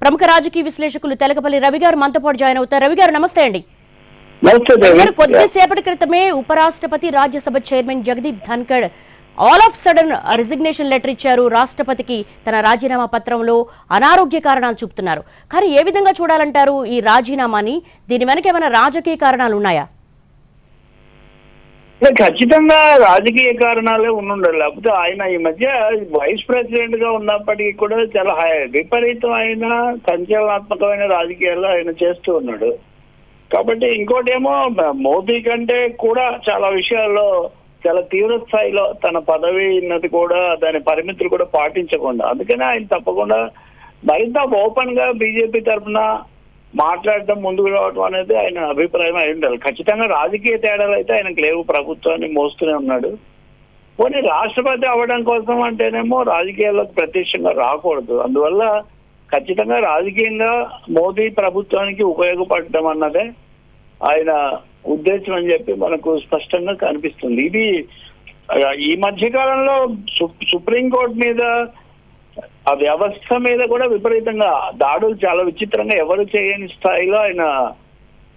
ప్రముఖ రాజకీయ విశ్లేషకులు తెలకపల్లి రవి గారు మనతో పాటు జాయిన్ అవుతారు. రవి గారు నమస్తే అండి. కొద్దిసేపటి క్రితమే ఉపరాష్ట్రపతి Rajya Sabha chairman Jagdeep Dhankhar all of sudden resignation letter ఇచ్చారు. రాష్ట్రపతికి తన రాజీనామా పత్రంలో అనారోగ్య కారణాలు చూపుతున్నారు. కానీ ఏ విధంగా చూడాలంటారు ఈ రాజీనామాని? దీని వెనక ఏమైనా రాజకీయ కారణాలు ఉన్నాయా? ఖచ్చితంగా రాజకీయ కారణాలే ఉండాలి. లేకపోతే ఆయన ఈ మధ్య వైస్ ప్రెసిడెంట్ గా ఉన్నప్పటికీ కూడా చాలా విపరీతమైన సంచలనాత్మకమైన రాజకీయాలు ఆయన చేస్తూ ఉన్నాడు. కాబట్టి ఇంకోటేమో మోదీ కంటే కూడా చాలా విషయాల్లో చాలా తీవ్ర స్థాయిలో తన పదవి ఉన్నది కూడా దాని పరిమితులు కూడా పాటించకుండా, అందుకనే ఆయన తప్పకుండా మరింత ఓపెన్ గా బీజేపీ తరఫున మాట్లాడటం ముందుకు రావడం అనేది ఆయన అభిప్రాయం అయి ఉండాలి. ఖచ్చితంగా రాజకీయ తేడాలు అయితే ఆయనకు లేవు, ప్రభుత్వాన్ని మోస్తూనే ఉన్నాడు. పోనీ రాష్ట్రపతి అవ్వడం కోసం అంటేనేమో రాజకీయాల్లోకి ప్రత్యక్షంగా రాకూడదు. అందువల్ల ఖచ్చితంగా రాజకీయంగా మోదీ ప్రభుత్వానికి ఉపయోగపడటం అన్నదే ఆయన ఉద్దేశం అని చెప్పి మనకు స్పష్టంగా కనిపిస్తుంది. ఇది ఈ మధ్య కాలంలో సుప్రీంకోర్టు మీద, ఆ వ్యవస్థ మీద కూడా విపరీతంగా దాడులు చాలా విచిత్రంగా ఎవరు చేయని స్థాయిలో ఆయన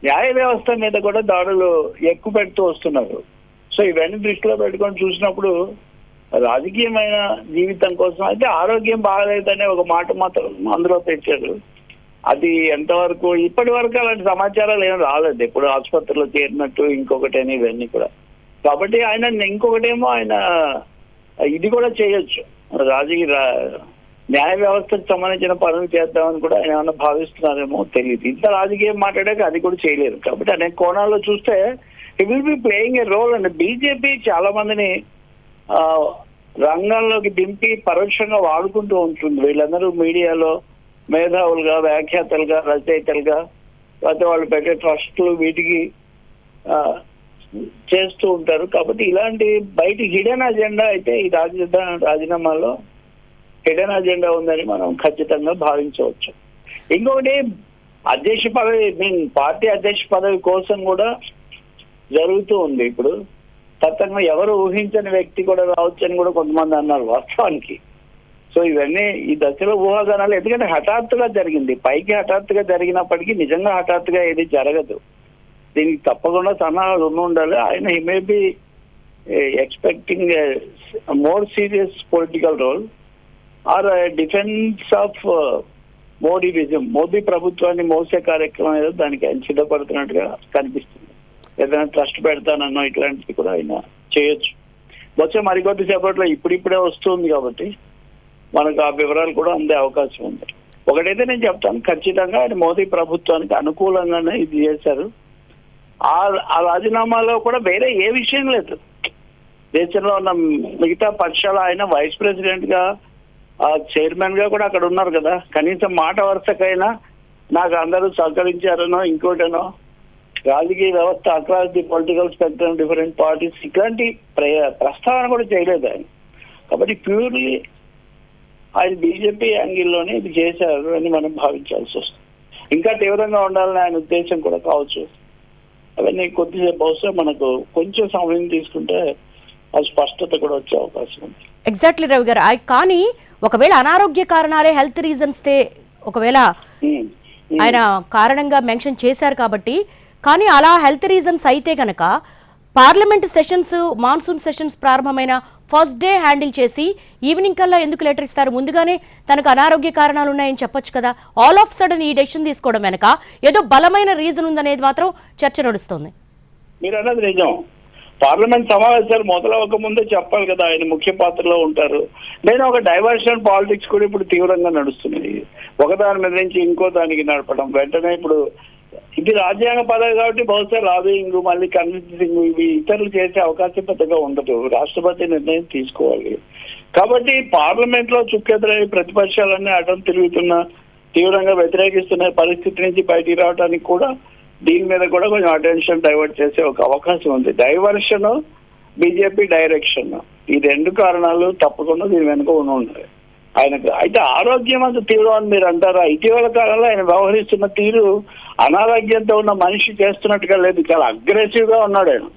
న్యాయ వ్యవస్థ మీద కూడా దాడులు ఎక్కువ పెడుతూ వస్తున్నారు. సో ఇవన్నీ దృష్టిలో పెట్టుకొని చూసినప్పుడు రాజకీయమైన జీవితం కోసం అయితే ఆరోగ్యం బాగలేదనే ఒక మాట మాత్రం అందులో తెచ్చారు. అది ఎంతవరకు ఇప్పటి వరకు అలాంటి సమాచారాలు ఏం రాలేదు, ఎప్పుడు ఆసుపత్రిలో చేరినట్టు ఇంకొకటని ఇవన్నీ కూడా. కాబట్టి ఆయన ఇంకొకటేమో ఆయన ఇది కూడా చేయొచ్చు, రాజకీయ న్యాయ వ్యవస్థకు సంబంధించిన పనులు చేద్దామని కూడా ఆయన ఏమన్నా భావిస్తున్నారేమో తెలియదు. ఇంత రాజకీయం మాట్లాడాక అది కూడా చేయలేరు. కాబట్టి అనేక కోణాల్లో చూస్తే it will be playing a role. And BJP చాలా మందిని రంగంలోకి దింపి పరోక్షంగా వాడుకుంటూ ఉంటుంది. వీళ్ళందరూ మీడియాలో మేధావులుగా, వ్యాఖ్యాతలుగా, రచయితలుగా, లేకపోతే వాళ్ళు పెట్టే ట్రస్టులు వీటికి చేస్తూ ఉంటారు. కాబట్టి ఇలాంటి బయట హిడెన్ అజెండా అయితే ఈ రాజీనామాలో హిడెన్ అజెండా ఉందని మనం ఖచ్చితంగా భావించవచ్చు. ఇంకొకటి అధ్యక్ష పదవి, పార్టీ అధ్యక్ష పదవి కోసం కూడా జరుగుతూ ఉంది. ఇప్పుడు ఖచ్చితంగా ఎవరు ఊహించని వ్యక్తి కూడా రావచ్చని కూడా కొంతమంది అన్నారు వాస్తవానికి. సో ఇవన్నీ ఈ దశలో ఊహాగానాలు, ఎందుకంటే హఠాత్తుగా జరిగింది. పైకి హఠాత్తుగా జరిగినప్పటికీ నిజంగా హఠాత్తుగా ఏది జరగదు. దీనికి తప్పకుండా సన్నాహాలు ఉండాలి. ఆయన he may be expecting more serious political role or defence of మోడీవిజం. మోదీ ప్రభుత్వాన్ని మోసే కార్యక్రమం ఏదో దానికి ఆయన సిద్ధపడుతున్నట్టుగా కనిపిస్తుంది. ఏదైనా ట్రస్ట్ పెడతానన్నో ఇట్లాంటివి కూడా ఆయన చేయొచ్చు. బహుశా మరికొద్ది సేపట్లో ఇప్పుడిప్పుడే వస్తుంది కాబట్టి మనకు ఆ వివరాలు కూడా అందే అవకాశం ఉంది. ఒకటైతే నేను చెప్తాను, ఖచ్చితంగా ఆయన మోదీ ప్రభుత్వానికి అనుకూలంగానే ఇది చేశారు. ఆ రాజీనామాలో కూడా వేరే ఏ విషయం లేదు. దేశంలో ఉన్న మిగతా పక్షాలు ఆయన వైస్ ప్రెసిడెంట్ గా, చైర్మన్ గా కూడా అక్కడ ఉన్నారు కదా, కనీసం మాట వరుసకైనా నాకు అందరూ సహకరించారనో ఇంకోటనో, రాజకీయ వ్యవస్థ across the political spectrum different parties ఇట్లాంటి ప్రస్తావన కూడా చేయలేదు ఆయన. కాబట్టి ప్యూర్లీ ఆయన బీజేపీ యాంగిల్లోనే ఇది చేశారు అని మనం భావించాల్సి వస్తుంది. ఇంకా తీవ్రంగా ఉండాలని ఆయన ఉద్దేశం కూడా కావచ్చు. అవన్నీ కొద్దిసేపు బహుశా మనకు కొంచెం సమయం తీసుకుంటే ఆ స్పష్టత కూడా వచ్చే అవకాశం ఉంది. ఎగ్జాక్ట్లీ రవి గారు. కానీ ఒకవేళ అనారోగ్య కారణాలే హెల్త్ రీజన్స్ ఒకవేళ ఆయన కారణంగా మెన్షన్ చేశారు కాబట్టి, కానీ అలా హెల్త్ రీజన్స్ అయితే కనుక పార్లమెంట్ సెషన్స్, మాన్సూన్ సెషన్స్ ప్రారంభమైన ఫస్ట్ డే హ్యాండిల్ చేసి ఈవినింగ్ కల్లా ఎందుకు లెటర్ ఇస్తారు? ముందుగానే తనకు అనారోగ్య కారణాలు ఉన్నాయని చెప్పొచ్చు కదా. ఆల్ ఆఫ్ సడన్ ఈ డెసిషన్ తీసుకోవడం వెనక ఏదో బలమైన రీజన్ ఉందనేది మాత్రం చర్చ నడుస్తుంది. మీరు అన్నది నిజం. పార్లమెంట్ సమావేశాలు మొదలవక ముందే చెప్పాలి కదా, ఆయన ముఖ్య పాత్రలో ఉంటారు. నేను ఒక డైవర్షన్ పాలిటిక్స్ కూడా ఇప్పుడు తీవ్రంగా నడుస్తుంది. ఒకదాని మీద నుంచి ఇంకో దానికి నడపడం, వెంటనే ఇప్పుడు ఇది రాజ్యాంగ పదవి కాబట్టి బహుశా లాబింగ్, మళ్ళీ కన్విన్సింగ్ ఇవి ఇతరులు చేసే అవకాశం పెద్దగా ఉండదు. రాష్ట్రపతి నిర్ణయం తీసుకోవాలి. కాబట్టి పార్లమెంట్ లో చుక్కెదురై ప్రతిపక్షాలన్నీ అడ్డం తిరుగుతున్న, తీవ్రంగా వ్యతిరేకిస్తున్న పరిస్థితి నుంచి బయటికి రావడానికి కూడా దీని మీద కూడా కొంచెం అటెన్షన్ డైవర్ట్ చేసే ఒక అవకాశం ఉంది. డైవర్షన్, బీజేపీ డైరెక్షన్, ఈ రెండు కారణాలు తప్పకుండా దీని వెనుక ఉన్నాయి ఆయనకు. అయితే ఆరోగ్యం అంత తీవ్రం అని మీరు అంటారా? ఇటీవల కాలంలో ఆయన వ్యవహరిస్తున్న తీరు అనారోగ్యంతో ఉన్న మనిషి చేస్తున్నట్టుగా లేదు, చాలా అగ్రెసివ్ గా ఉన్నాడు ఆయన.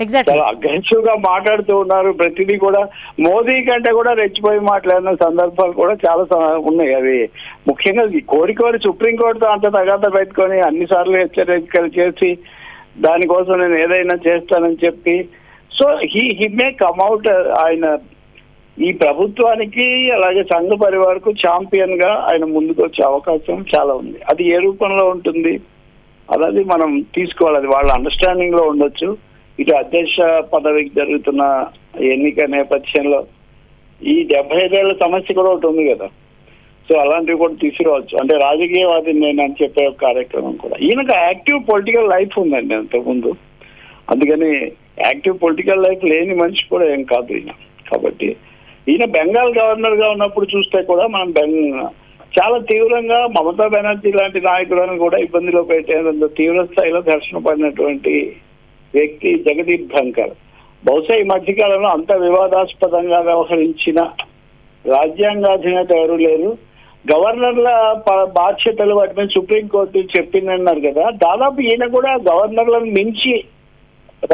ఎగ్జాక్ట్లీ. చాలా అగ్రెసివ్ గా మాట్లాడుతూ ఉన్నారు. ప్రతిదీ కూడా మోదీ కంటే కూడా రెచ్చిపోయి మాట్లాడిన సందర్భాలు కూడా చాలా ఉన్నాయి. అవి ముఖ్యంగా కోరి సుప్రీంకోర్టుతో అంత తగాద పెట్టుకొని అన్నిసార్లు హెచ్చరికలు చేసి దానికోసం నేను ఏదైనా చేస్తానని చెప్పి, సో హీ మే కమ్అవుట్. ఆయన ఈ ప్రభుత్వానికి అలాగే సంఘ పరివారకు ఛాంపియన్ గా ఆయన ముందుకు వచ్చే అవకాశం చాలా ఉంది. అది ఏ రూపంలో ఉంటుంది అనేది మనం తీసుకోవాలి. అది వాళ్ళ అండర్స్టాండింగ్ లో ఉండొచ్చు. ఇటు అధ్యక్ష పదవికి జరుగుతున్న ఎన్నిక నేపథ్యంలో ఈ 75 ఏళ్ల సమస్య కూడా ఒకటి ఉంది కదా, సో అలాంటివి కూడా తీసుకురావచ్చు. అంటే రాజకీయవాది నేను అని చెప్పే కార్యక్రమం కూడా. ఈయనకు యాక్టివ్ పొలిటికల్ లైఫ్ ఉందండి అంతకుముందు, అందుకని యాక్టివ్ పొలిటికల్ లైఫ్ లేని మనిషి కూడా ఏం కాదు ఈయన. కాబట్టి ఈయన బెంగాల్ గవర్నర్ గా ఉన్నప్పుడు చూస్తే కూడా మనం చాలా తీవ్రంగా మమతా బెనర్జీ లాంటి నాయకులను కూడా ఇబ్బందిలో పెట్టేంత తీవ్ర స్థాయిలో ఘర్షణ పడినటువంటి వ్యక్తి జగదీప్ ధన్కర్. బహుశా ఈ మధ్యకాలంలో అంత వివాదాస్పదంగా వ్యవహరించిన రాజ్యాంగాధినేత ఎవరు లేరు. గవర్నర్ల బాధ్యతలు వాటి మీద సుప్రీంకోర్టు చెప్పిందన్నారు కదా, దాదాపు ఈయన కూడా గవర్నర్లను మించి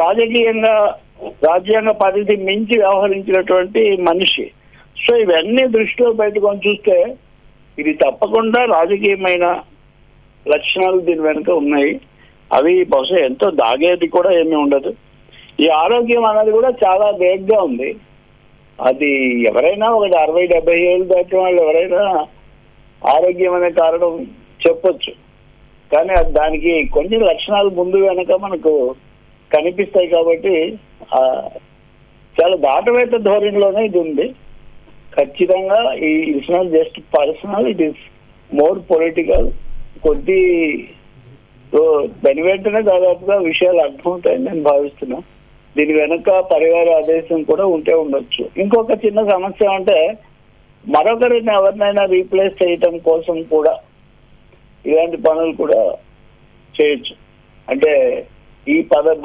రాజకీయంగా రాజ్యాంగ పరిధి మించి వ్యవహరించినటువంటి మనిషి. సో ఇవన్నీ దృష్టిలో పెట్టుకొని చూస్తే ఇది తప్పకుండా రాజకీయమైన లక్షణాలు దీని వెనుక ఉన్నాయి. అవి బహుశా ఎంతో దాగేది కూడా ఏమీ ఉండదు. ఈ ఆరోగ్యం అనేది కూడా చాలా వేగ్గా ఉంది. అది ఎవరైనా ఒక 60-70 ఏళ్ళు దాటిన వాళ్ళు ఎవరైనా ఆరోగ్యం అనే కారణం చెప్పొచ్చు, కానీ దానికి కొన్ని లక్షణాలు ముందు వెనక మనకు కనిపిస్తాయి. కాబట్టి చాలా దాటవేత ధోరణిలోనే ఇది ఉంది. ఖచ్చితంగా it's not just personal, it is more political. కొద్ది దాని వెంటనే దాదాపుగా విషయాలు అర్థమవుతాయని నేను భావిస్తున్నా. దీని వెనక పరివార ఆదేశం కూడా ఉంటే ఉండొచ్చు. ఇంకొక చిన్న సమస్య అంటే మరొకరిని ఎవరినైనా రీప్లేస్ చేయటం కోసం కూడా ఇలాంటి పనులు కూడా చేయొచ్చు. అంటే ఈ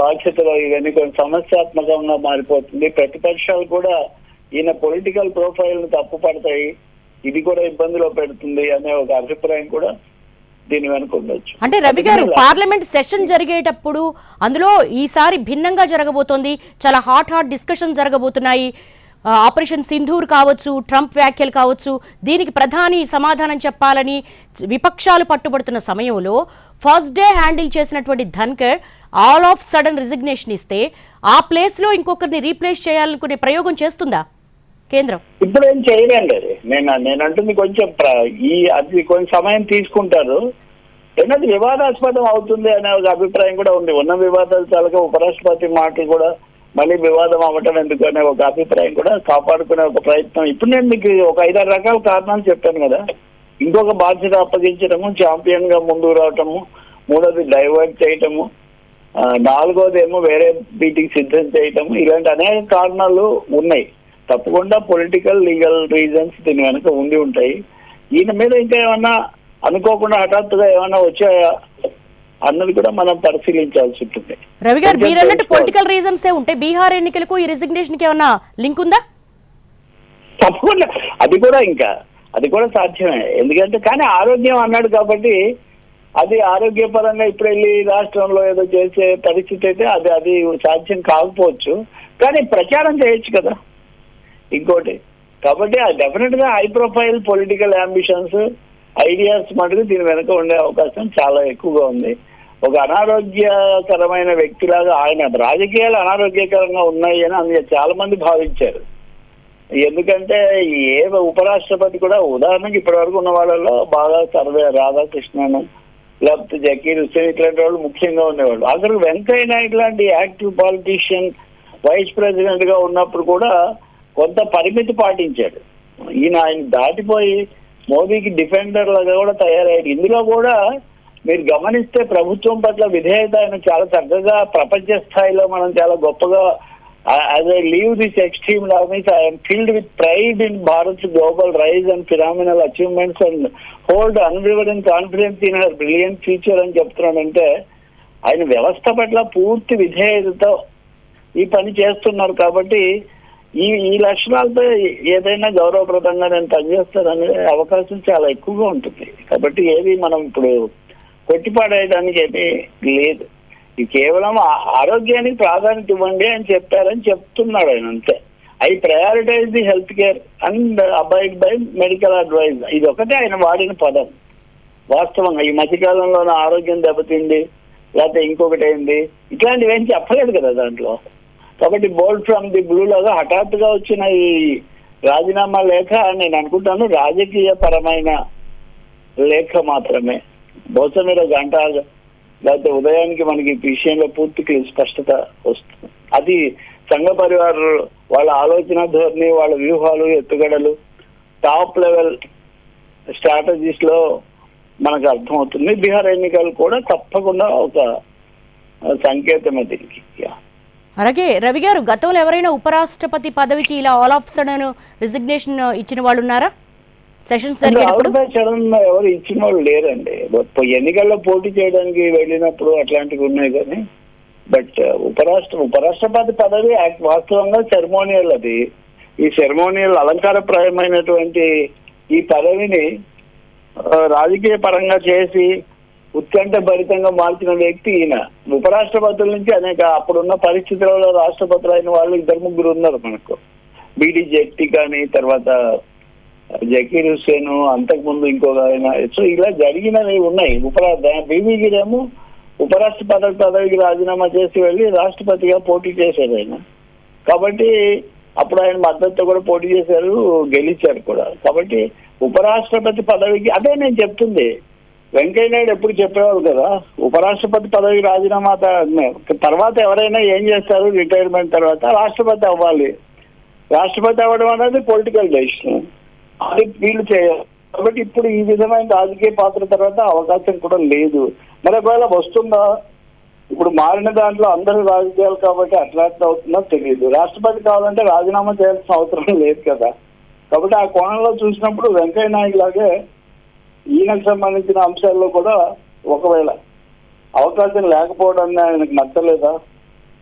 బాధ్యతలో ఇవన్నీ కొంచెం సమస్యాత్మకంగా మారిపోతుంది. ప్రతిపక్షాలు కూడా ఈయన పొలిటికల్ ప్రొఫైల్ ను తప్పు పడతాయి, ఇది కూడా ఇబ్బందిలో పెడుతుంది అనే ఒక అభిప్రాయం కూడా దీని వెనుక ఉండొచ్చు. అంటే రవి గారు, పార్లమెంట్ సెషన్ జరిగేటప్పుడు అందులో ఈసారి భిన్నంగా జరగబోతోంది. చాలా హాట్ డిస్కషన్ జరగబోతున్నాయి. ఆపరేషన్ సింధూర్ కావచ్చు, ట్రంప్ వ్యాఖ్యలు కావచ్చు, దీనికి ప్రధాని సమాధానం చెప్పాలని విపక్షాలు పట్టుబడుతున్న సమయంలో ఫస్ట్ డే హ్యాండిల్ చేసినటువంటి Dhankhar all of sudden resignation ఇస్తే ఆ ప్లేస్ లో ఇంకొకరిని రీప్లేస్ చేయాలనుకునే ప్రయోగం చేస్తుందా కేంద్రం? ఇప్పుడు ఏం చేయలేండి. అది నేను అంటుంది కొంచెం అది కొంచెం సమయం తీసుకుంటారు. ఏదైనా వివాదాస్పదం అవుతుంది అనే ఒక అభిప్రాయం కూడా ఉంది. ఉన్న వివాదాలు చాలక ఉపరాష్ట్రపతి మాటలు కూడా మళ్ళీ వివాదం అవ్వటం ఎందుకు అనే ఒక అభిప్రాయం కూడా కాపాడుకునే ఒక ప్రయత్నం. ఇప్పుడు నేను మీకు ఒక 5-6 రకాల కారణాలు చెప్పాను కదా. ఇంకొక బాధ్యత అప్పగించడము, ఛాంపియన్ గా ముందుకు రావటము, మూడోది డైవర్ట్ చేయటము, నాలుగోది ఏమో వేరే మీటింగ్ సిద్ధం చేయటము, ఇలాంటి అనేక కారణాలు ఉన్నాయి. తప్పకుండా పొలిటికల్ లీగల్ రీజన్స్ దీని వెనక ఉండి ఉంటాయి. ఈయన మీద ఇంకా ఏమన్నా అనుకోకుండా హఠాత్తుగా ఏమన్నా వచ్చాయా అన్నది కూడా మనం పరిశీలించాల్సి ఉంటుంది. రవి గారు, మీరు అన్నట్టు పొలిటికల్ రీజన్స్ ఉంటే బీహార్ ఎన్నికలకు ఈ రిజిగ్నేషన్ కి ఏమన్నా లింక్ ఉందా? తప్పకుండా అది కూడా సాధ్యమే. ఎందుకంటే కానీ ఆరోగ్యం అన్నాడు కాబట్టి అది ఆరోగ్యపరంగా ఇప్పుడు వెళ్ళి రాష్ట్రంలో ఏదో చేసే పరిస్థితి అయితే అది సాధ్యం కాకపోవచ్చు, కానీ ప్రచారం చేయొచ్చు కదా ఇంకోటి. కాబట్టి డెఫినెట్ గా high profile political ambitions, ideas మటుకు దీని వెనక ఉండే అవకాశం చాలా ఎక్కువగా ఉంది. ఒక అనారోగ్యకరమైన వ్యక్తిలాగా ఆయన రాజకీయాలు అనారోగ్యకరంగా ఉన్నాయి అని చాలా మంది భావించారు. ఎందుకంటే ఏ ఉపరాష్ట్రపతి కూడా ఉదాహరణకి ఇప్పటి వరకు ఉన్న వాళ్ళలో బాగా రాధాకృష్ణన్ లేకపోతే జకీర్ హుస్సేన్ ఇట్లాంటి వాళ్ళు ముఖ్యంగా ఉండేవాళ్ళు. అసలు వెంకయ్య నాయుడు లాంటి యాక్టివ్ పాలిటీషియన్ వైస్ ప్రెసిడెంట్ గా ఉన్నప్పుడు కూడా కొంత పరిమితి పాటించాడు. ఆయన దాటిపోయి మోదీకి డిఫెండర్ లాగా కూడా తయారయ్యాడు. ఇందులో కూడా మీరు గమనిస్తే ప్రభుత్వం పట్ల విధేయత ఆయన చాలా చక్కగా ప్రపంచ స్థాయిలో మనం చాలా గొప్పగా as I leave this extreme means I am filled with pride in Bharat's global rise and phenomenal achievements and hold unwavering confidence in her brilliant future అని చెప్తున్నాడంటే ఆయన వ్యవస్థ పట్ల పూర్తి విధేయతతో ఈ పని చేస్తున్నారు. కాబట్టి ఈ లక్షణాలతో ఏదైనా గౌరవప్రదంగా నేను పనిచేస్తాననే అవకాశం చాలా ఎక్కువగా ఉంటుంది. కాబట్టి ఏది మనం ఇప్పుడు కొట్టిపాడేయడానికి ఏమీ లేదు. ఇది కేవలం ఆరోగ్యానికి ప్రాధాన్యత ఇవ్వండి అని చెప్పారని చెప్తున్నాడు ఆయన, అంతే. I prioritise the health care and abide by medical advice, ఇది ఒకటే ఆయన వాడిన పదం. వాస్తవంగా ఈ మధ్యకాలంలో నా ఆరోగ్యం దెబ్బతింది, లేకపోతే ఇంకొకటి అయింది, ఇట్లాంటివి ఏం చెప్పలేదు కదా దాంట్లో. కాబట్టి బోల్డ్ ఫ్రమ్ ది బ్లూ లాగా హఠాత్తుగా వచ్చిన ఈ రాజీనామా లేఖ నేను అనుకుంటాను రాజకీయ పరమైన లేఖ మాత్రమే. బహుశా మీరు గంట లేకపోతే ఉదయానికి మనకి ఈ విషయంలో పూర్తిగా స్పష్టత వస్తుంది. అది సంఘ పరివార్ వాళ్ళ ఆలోచన ధోరణి, వాళ్ళ వ్యూహాలు, ఎత్తుగడలు, టాప్ లెవెల్ స్ట్రాటజీస్ లో మనకు అర్థమవుతుంది. బీహార్ ఎన్నికలు కూడా తప్పకుండా ఒక సంకేతమే దీనికి. అలాగే రవి గారు, గతంలో ఎవరైనా ఉపరాష్ట్రపతి పదవికి ఇలా ఆల్ ఆఫ్ సడన్ రిజిగ్నేషన్ ఇచ్చిన వాళ్ళు ఉన్నారా? సెషన్స్ సడన్ ఎవరు ఇచ్చిన వాళ్ళు లేరండి. ఎన్నికల్లో పోటీ చేయడానికి వెళ్ళినప్పుడు అట్లాంటివి ఉన్నాయి కానీ, బట్ ఉపరాష్ట్రపతి పదవి వాస్తవంగా సెరమోనియల్. అది ఈ సెరమోనియల్ అలంకారప్రాయమైనటువంటి ఈ పదవిని రాజకీయ పరంగా చేసి ఉత్కంఠ భరితంగా మార్చిన వ్యక్తి ఈయన. ఉపరాష్ట్రపతుల నుంచి అనేక అప్పుడున్న పరిస్థితులలో రాష్ట్రపతులు అయిన వాళ్ళు 2-3 ఉన్నారు మనకు. బిడి జెట్టి కానీ, తర్వాత జకీర్ హుస్సేన్, అంతకుముందు ఇంకొక ఆయన. సో ఇలా జరిగినవి ఉన్నాయి. బీవీగిరేమో ఉపరాష్ట్రపతి పదవికి రాజీనామా చేసి వెళ్ళి రాష్ట్రపతిగా పోటీ చేశారు ఆయన. కాబట్టి అప్పుడు ఆయన మద్దతుతో కూడా పోటీ చేశారు, గెలిచారు కూడా. కాబట్టి ఉపరాష్ట్రపతి పదవికి అదే నేను చెప్తుంది. వెంకయ్య నాయుడు ఎప్పుడు చెప్పేవాళ్ళు కదా, ఉపరాష్ట్రపతి పదవికి రాజీనామా తర్వాత ఎవరైనా ఏం చేస్తారు, రిటైర్మెంట్ తర్వాత రాష్ట్రపతి అవ్వాలి. రాష్ట్రపతి అవ్వడం అనేది పొలిటికల్ డెసిషన్, అది వీళ్ళు చేయాలి. కాబట్టి ఇప్పుడు ఈ విధమైన రాజకీయ పాత్ర తర్వాత అవకాశం కూడా లేదు. మరి ఒకవేళ వస్తుందా, ఇప్పుడు మారిన దాంట్లో అందరూ రాజకీయాలు కాబట్టి అట్రాక్ట్ అవుతుందో తెలియదు. రాష్ట్రపతి కావాలంటే రాజీనామా చేయాల్సిన అవసరం లేదు కదా. కాబట్టి ఆ కోణంలో చూసినప్పుడు వెంకయ్య నాయుడు లాగే ఈయనకు సంబంధించిన అంశాల్లో కూడా ఒకవేళ అవకాశం లేకపోవడం ఆయనకు నచ్చలేదా?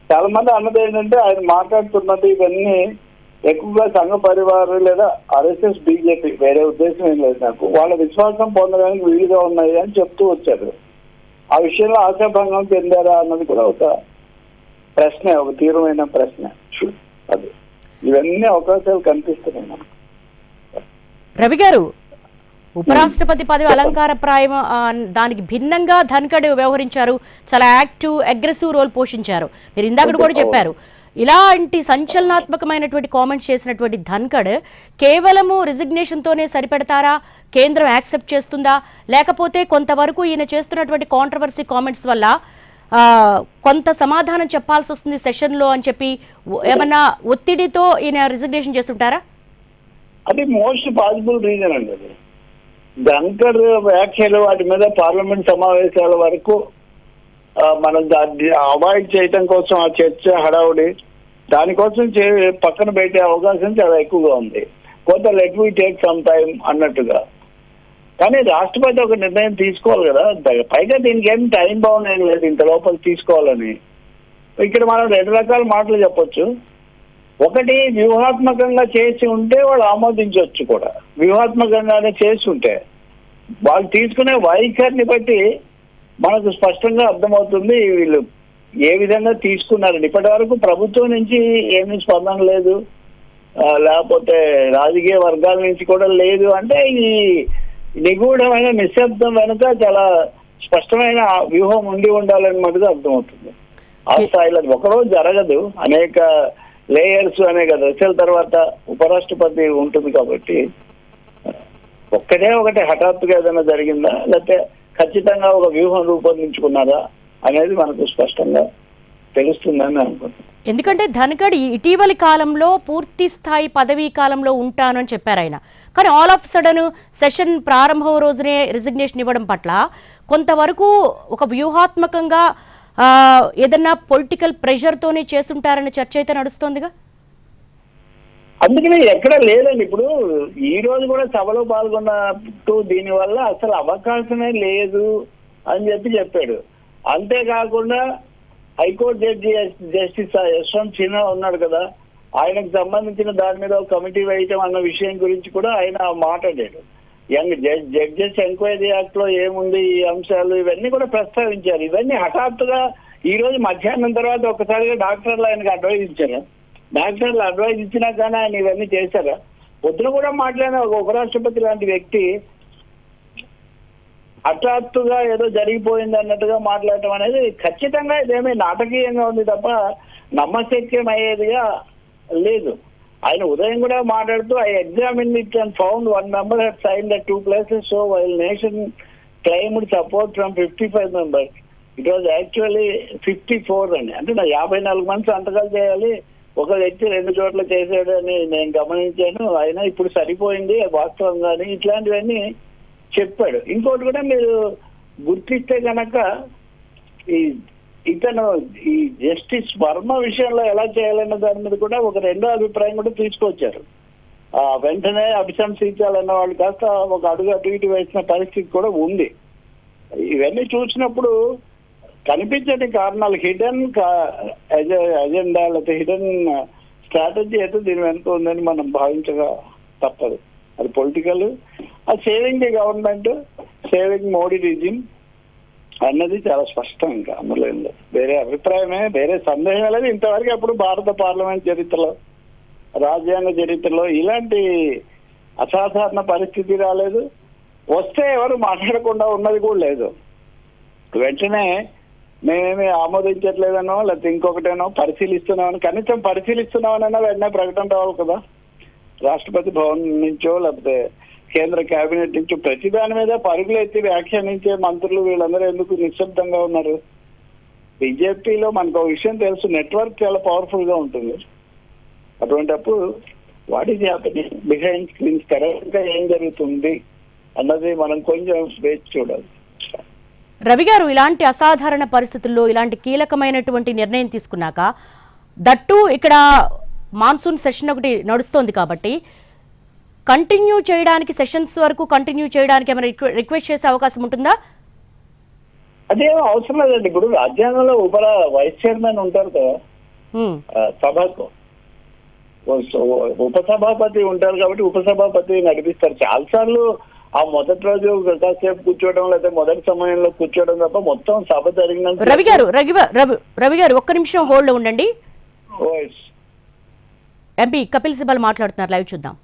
చాలా మంది అన్నది ఏంటంటే, ఆయన మాట్లాడుతున్నది ఇవన్నీ ఎక్కువగా సంఘ పరివారు లేదా ఆర్ఎస్ఎస్, బీజేపీ, వేరే ఉద్దేశం ఏం లేదు నాకు, వాళ్ళ విశ్వాసం పొందడానికి వీలుగా ఉన్నాయి అని చెప్తూ వచ్చారు. ఆ విషయంలో ఆశాభంగం చెందారా అన్నది కూడా ఒక ప్రశ్న, ఒక తీవ్రమైన ప్రశ్న. అది ఇవన్నీ అవకాశాలు కనిపిస్తున్నాయి మనకు. రవి గారు, ఉపరాష్ట్రపతి పదవి అలంకారప్రాయం దానికి భిన్నంగా ధన్ఖడ్ వ్యవహరించారు. చాలా యాక్టివ్, అగ్రెసివ్ రోల్ పోషించారు. మీరు ఇందాక కూడా చెప్పారు. ఇలాంటి సంచలనాత్మకమైనటువంటి కామెంట్స్ చేసినటువంటి ధన్ఖడ్ కేవలము రిజిగ్నేషన్తోనే సరిపెడతారా? కేంద్రం యాక్సెప్ట్ చేస్తుందా? లేకపోతే కొంతవరకు ఈయన చేస్తున్నటువంటి కాంట్రవర్సీ కామెంట్స్ వల్ల కొంత సమాధానం చెప్పాల్సి వస్తుంది సెషన్లో అని చెప్పి ఏమన్నా ఒత్తిడితో ఈయన రిజిగ్నేషన్ చేస్తుంటారా? అది మోస్ట్ పాసిబుల్ రీజన్ అండి. అది ధన్ఖడ్ వ్యాఖ్యలు వాటి మీద పార్లమెంట్ సమావేశాల వరకు మనం దాన్ని అవాయిడ్ చేయటం కోసం ఆ చర్చ హడావుడి దానికోసం పక్కన పెట్టే అవకాశం చాలా ఎక్కువగా ఉంది. కొంత let we take some time అన్నట్టుగా. కానీ రాష్ట్రపతి ఒక నిర్ణయం తీసుకోవాలి కదా. పైగా దీనికి ఏం టైం బౌండ్ ఏం లేదు ఇంత లోపల తీసుకోవాలని. ఇక్కడ మనం 2 రకాల మాటలు చెప్పొచ్చు. ఒకటి, వ్యూహాత్మకంగా చేసి ఉంటే వాళ్ళు ఆమోదించవచ్చు కూడా. వ్యూహాత్మకంగానే చేసి ఉంటే వాళ్ళు తీసుకునే వైఖరిని బట్టి మనకు స్పష్టంగా అర్థమవుతుంది వీళ్ళు ఏ విధంగా తీసుకున్నారండి. ఇప్పటి వరకు ప్రభుత్వం నుంచి ఏమీ స్పందన లేదు, లేకపోతే రాజకీయ వర్గాల నుంచి కూడా లేదు. అంటే ఈ నిగూఢమైన నిశ్శబ్దం వెనుక చాలా స్పష్టమైన వ్యూహం ఉండి ఉండాలని మటుకు అర్థమవుతుంది. ఆ స్థాయిలో ఒకరోజు జరగదు, అనేక లేయర్స్, అనేక దశల తర్వాత ఉపరాష్ట్రపతి ఉంటుంది. కాబట్టి ఒకటి హఠాత్తుగా ఏదైనా జరిగిందా, లేకపోతే ఖచ్చితంగా ఒక వ్యూహం రూపొందించుకున్నారా అనేది మనకు స్పష్టంగా తెలుస్తుందని అనుకుంటున్నాను. ఎందుకంటే ధన్ఖడ్ ఇటీవలి కాలంలో పూర్తి స్థాయి పదవీ కాలంలో ఉంటాను అని చెప్పారు ఆయన. కానీ ఆల్ ఆఫ్ సడన్ సెషన్ ప్రారంభం రోజునే రిజిగ్నేషన్ ఇవ్వడం పట్ల కొంతవరకు ఒక వ్యూహాత్మకంగా ఏదన్నా పొలిటికల్ ప్రెషర్తోనే చేస్తుంటారనే చర్చ అయితే నడుస్తోందిగా. అందుకని ఎక్కడ లేదండి. ఇప్పుడు ఈ రోజు కూడా సభలో పాల్గొన్నట్టు దీనివల్ల అసలు అవకాశమే లేదు అని చెప్పాడు. అంతేకాకుండా high court judge justice Yashwant Sinha ఉన్నాడు కదా, ఆయనకు సంబంధించిన దాని మీద ఒక కమిటీ వేయటం అన్న విషయం గురించి కూడా ఆయన మాట్లాడాడు. జడ్జెస్ ఎంక్వైరీ యాక్ట్ లో ఏముంది ఈ అంశాలు, ఇవన్నీ కూడా ప్రస్తావించారు. ఇవన్నీ హఠాత్తుగా ఈ రోజు మధ్యాహ్నం తర్వాత ఒకసారిగా డాక్టర్లు ఆయనకు అడ్వైజ్ ఇచ్చారా? డాక్టర్లు అడ్వైజ్ ఇచ్చినా కానీ ఆయన ఇవన్నీ చేశారా? పొద్దున కూడా మాట్లాడిన ఒక ఉపరాష్ట్రపతి లాంటి వ్యక్తి హఠాత్తుగా ఏదో జరిగిపోయింది అన్నట్టుగా మాట్లాడటం అనేది ఖచ్చితంగా ఇదేమీ నాటకీయంగా ఉంది తప్ప నమ్మశక్యం అయ్యేదిగా లేదు. ఆయన ఉదయం కూడా మాట్లాడుతూ I examine it and found one member had sign the 2 places so while nation claimed support from 55 members it was actually 54 అండి. అంటే నా 54 మంది సంతకాలు చేయాలి, ఒక వ్యక్తి 2 చోట్ల చేసాడని నేను గమనించాను, అయినా ఇప్పుడు సరిపోయింది వాస్తవంగాని ఇట్లాంటివన్నీ చెప్పాడు. ఇంకోటి కూడా మీరు గుర్తిస్తే కనుక ఇతను ఈ జస్టిస్ వర్మ విషయంలో ఎలా చేయాలన్న దాని మీద కూడా ఒక రెండో అభిప్రాయం కూడా తీసుకొచ్చారు. వెంటనే అభిశంసించాలన్న వాళ్ళు కాస్త ఒక అడుగు అటు ఇటు వేసిన పరిస్థితి కూడా ఉంది. ఇవన్నీ చూసినప్పుడు కనిపించని కారణాలు, హిడెన్ అజెండా లేకపోతే హిడెన్ స్ట్రాటజీ అయితే దీని వెనుక ఉందని మనం భావించగా తప్పదు. అది పొలిటికల్, అది saving the government, saving Modi regime అన్నది చాలా స్పష్టం. ఇంకా అందులో వేరే అభిప్రాయమే, వేరే సందేహం లేదు. ఇంతవరకు ఎప్పుడు భారత పార్లమెంట్ చరిత్రలో, రాజ్యాంగ చరిత్రలో ఇలాంటి అసాధారణ పరిస్థితి రాలేదు. వస్తే ఎవరు మాట్లాడకుండా ఉన్నది కూడా లేదు. వెంటనే మేమేమి ఆమోదించట్లేదనో లేకపోతే ఇంకొకటేనో పరిశీలిస్తున్నామని, కనీసం పరిశీలిస్తున్నామనైనా వెంటనే ప్రకటన రావాలి కదా. రాష్ట్రపతి భవన్ నుంచో లేకపోతే కేంద్ర కేబినెట్ నుంచి ప్రతి దాని మీద పరుగులు ఎత్తి వ్యాఖ్యానించే మంత్రులు వీళ్ళందరూ ఎందుకు నిశ్శబ్దంగా ఉన్నారు? బీజేపీలో మనకు ఒక విషయం తెలుసు, నెట్వర్క్ చాలా పవర్ఫుల్ గా ఉంటుంది. అటువంటిప్పుడు what is happening behind screens, correct గా ఏం జరుగుతుంది అన్నది మనం కొంచెం వేచి చూడాలి. రవి గారు, ఇలాంటి అసాధారణ పరిస్థితుల్లో ఇలాంటి కీలకమైనటువంటి నిర్ణయం తీసుకున్నాక, దట్టు ఇక్కడ మాన్సూన్ సెషన్ ఒకటి నడుస్తోంది కాబట్టి కంటిన్యూ చేయడానికి, సెషన్స్ వరకు కంటిన్యూ చేయడానికి ఏమైనా రిక్వెస్ట్ చేసే అవకాశం ఉంటుందా? అదేం అవసరం లేదండి. ఇప్పుడు రాజ్యాంగంలో వైస్ చైర్మన్ ఉంటారు కదా సభకు, ఉపసభాపతి ఉంటారు కాబట్టి ఉపసభాపతి నడిపిస్తారు. చాలాసార్లు ఆ మొదటి రోజు కాసేపు కూర్చోవడం లేకపోతే మొదటి సమయంలో కూర్చోవడం తప్ప మొత్తం సభ జరిగిన. రవి గారు ఒక్క నిమిషం హోల్డ్ లో ఉండండి. ఎంపీ కపిల్ సిబల్ మాట్లాడుతున్నారు, లైవ్ చూద్దాం.